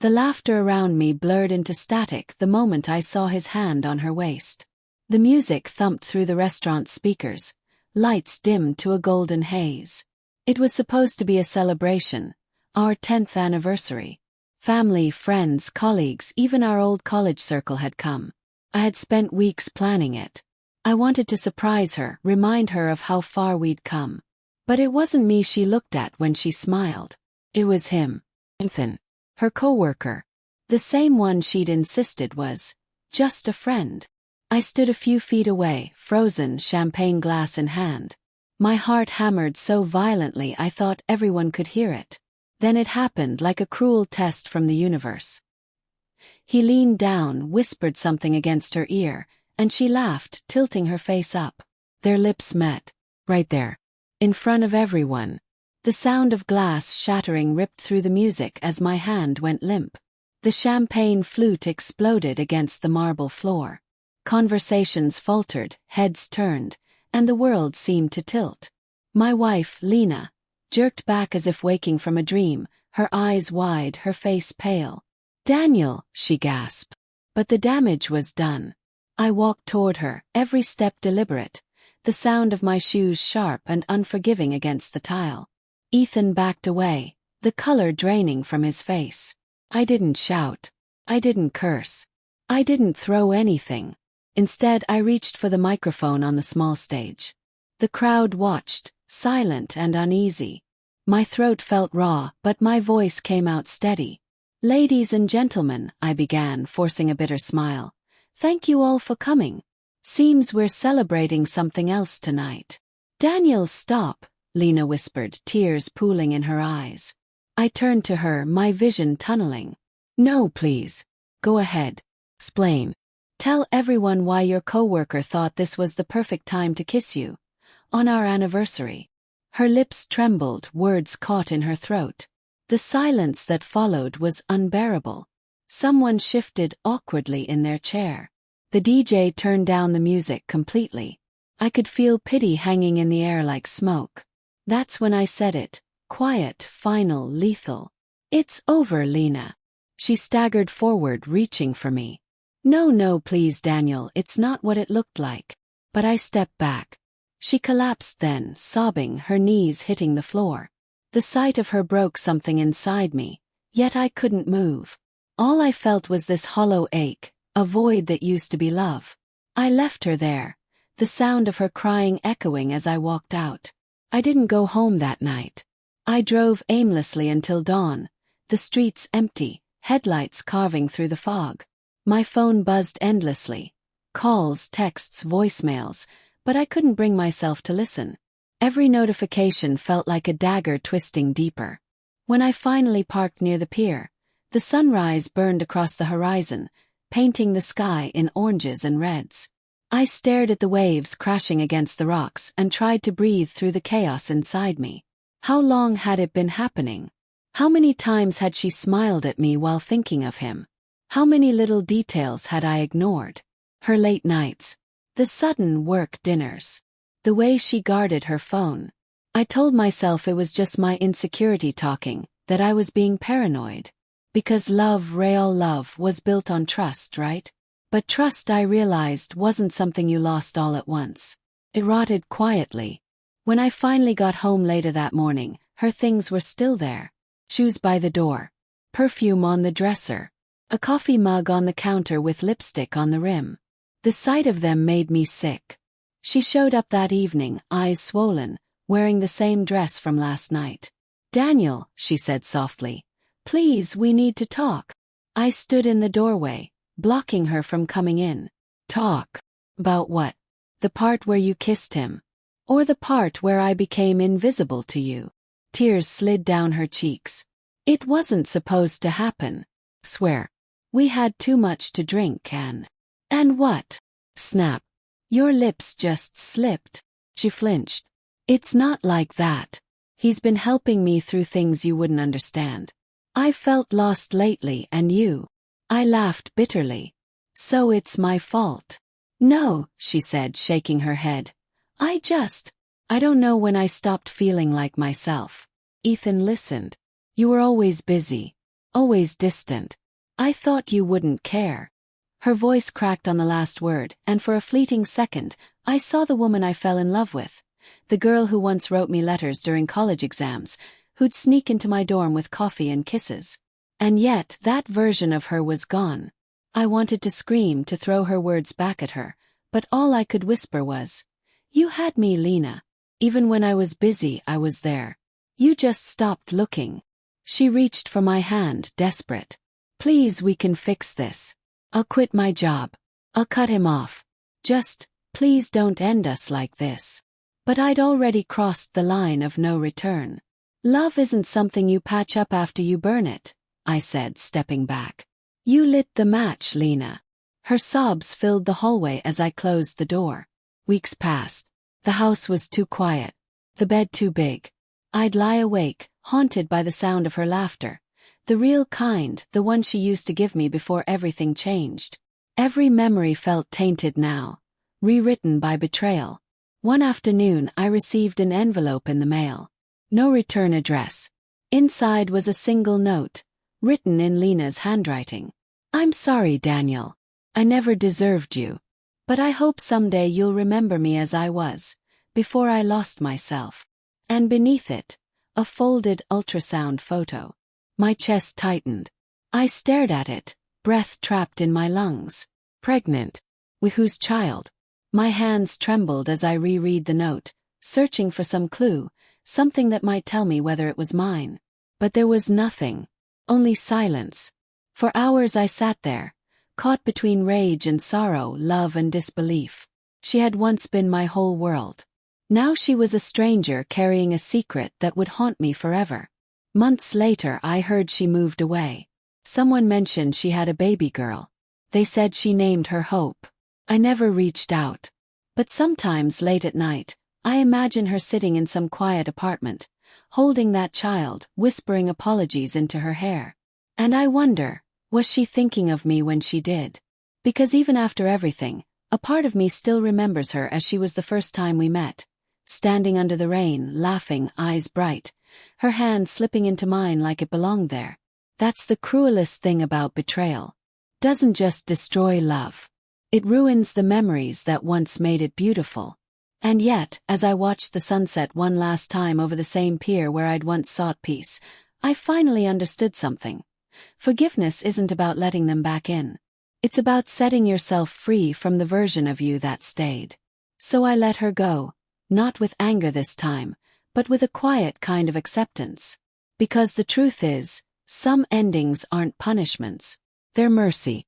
The laughter around me blurred into static the moment I saw his hand on her waist. The music thumped through the restaurant's speakers, lights dimmed to a golden haze. It was supposed to be a celebration, our 10th anniversary. Family, friends, colleagues, even our old college circle had come. I had spent weeks planning it. I wanted to surprise her, remind her of how far we'd come. But it wasn't me she looked at when she smiled. It was him. Ethan. Her coworker. The same one she'd insisted was just a friend. I stood a few feet away, frozen, champagne glass in hand. My heart hammered so violently I thought everyone could hear it. Then it happened, like a cruel test from the universe. He leaned down, whispered something against her ear, and she laughed, tilting her face up. Their lips met. Right there. In front of everyone. The sound of glass shattering ripped through the music as my hand went limp. The champagne flute exploded against the marble floor. Conversations faltered, heads turned, and the world seemed to tilt. My wife, Lena, jerked back as if waking from a dream, her eyes wide, her face pale. "Daniel," she gasped. But the damage was done. I walked toward her, every step deliberate, the sound of my shoes sharp and unforgiving against the tile. Ethan backed away, the color draining from his face. I didn't shout. I didn't curse. I didn't throw anything. Instead, I reached for the microphone on the small stage. The crowd watched, silent and uneasy. My throat felt raw, but my voice came out steady. "Ladies and gentlemen," I began, forcing a bitter smile. "Thank you all for coming. Seems we're celebrating something else tonight." "Daniel, stop," Lena whispered, tears pooling in her eyes. I turned to her, my vision tunneling. "No, please. Go ahead. Explain. Tell everyone why your coworker thought this was the perfect time to kiss you. On our anniversary." Her lips trembled, words caught in her throat. The silence that followed was unbearable. Someone shifted awkwardly in their chair. The DJ turned down the music completely. I could feel pity hanging in the air like smoke. That's when I said it, quiet, final, lethal. "It's over, Lena." She staggered forward, reaching for me. No, please, Daniel, it's not what it looked like." But I stepped back. She collapsed then, sobbing, her knees hitting the floor. The sight of her broke something inside me, yet I couldn't move. All I felt was this hollow ache, a void that used to be love. I left her there, the sound of her crying echoing as I walked out. I didn't go home that night. I drove aimlessly until dawn, the streets empty, headlights carving through the fog. My phone buzzed endlessly. Calls, texts, voicemails, but I couldn't bring myself to listen. Every notification felt like a dagger twisting deeper. When I finally parked near the pier, the sunrise burned across the horizon, painting the sky in oranges and reds. I stared at the waves crashing against the rocks and tried to breathe through the chaos inside me. How long had it been happening? How many times had she smiled at me while thinking of him? How many little details had I ignored? Her late nights. The sudden work dinners. The way she guarded her phone. I told myself it was just my insecurity talking, that I was being paranoid. Because love, real love, was built on trust, right? But trust, I realized, wasn't something you lost all at once. It rotted quietly. When I finally got home later that morning, her things were still there. Shoes by the door. Perfume on the dresser. A coffee mug on the counter with lipstick on the rim. The sight of them made me sick. She showed up that evening, eyes swollen, wearing the same dress from last night. "Daniel," she said softly, "please, we need to talk." I stood in the doorway, blocking her from coming in. "Talk? About what? The part where you kissed him? Or the part where I became invisible to you?" Tears slid down her cheeks. "It wasn't supposed to happen. Swear. We had too much to drink and what?" Snap. "Your lips just slipped." She flinched. "It's not like that. He's been helping me through things you wouldn't understand. I've felt lost lately, and you." I laughed bitterly. "So it's my fault." "No," she said, shaking her head. I don't know when I stopped feeling like myself." Ethan listened. "You were always busy. Always distant. I thought you wouldn't care. Her voice cracked on the last word, and for a fleeting second, I saw the woman I fell in love with. The girl who once wrote me letters during college exams, who'd sneak into my dorm with coffee and kisses. And yet, that version of her was gone. I wanted to scream, to throw her words back at her, but all I could whisper was, "You had me, Lena. Even when I was busy, I was there. You just stopped looking." She reached for my hand, desperate. "Please, we can fix this. I'll quit my job. I'll cut him off. Just, please don't end us like this." But I'd already crossed the line of no return. "Love isn't something you patch up after you burn it," I said, stepping back. "You lit the match, Lena." Her sobs filled the hallway as I closed the door. Weeks passed. The house was too quiet. The bed too big. I'd lie awake, haunted by the sound of her laughter. The real kind, the one she used to give me before everything changed. Every memory felt tainted now, rewritten by betrayal. One afternoon I received an envelope in the mail. No return address. Inside was a single note, written in Lena's handwriting. "I'm sorry, Daniel. I never deserved you. But I hope someday you'll remember me as I was, before I lost myself." And beneath it, a folded ultrasound photo. My chest tightened. I stared at it, breath trapped in my lungs. Pregnant. With whose child? My hands trembled as I reread the note, searching for some clue, something that might tell me whether it was mine. But there was nothing. Only silence. For hours I sat there, caught between rage and sorrow, love and disbelief. She had once been my whole world. Now she was a stranger carrying a secret that would haunt me forever. Months later I heard she moved away. Someone mentioned she had a baby girl. They said she named her Hope. I never reached out. But sometimes late at night, I imagine her sitting in some quiet apartment, holding that child, whispering apologies into her hair. And I wonder, was she thinking of me when she did? Because even after everything, a part of me still remembers her as she was the first time we met. Standing under the rain, laughing, eyes bright, her hand slipping into mine like it belonged there. That's the cruelest thing about betrayal. Doesn't just destroy love. It ruins the memories that once made it beautiful. And yet, as I watched the sunset one last time over the same pier where I'd once sought peace, I finally understood something. Forgiveness isn't about letting them back in. It's about setting yourself free from the version of you that stayed. So I let her go, not with anger this time, but with a quiet kind of acceptance. Because the truth is, some endings aren't punishments. They're mercy.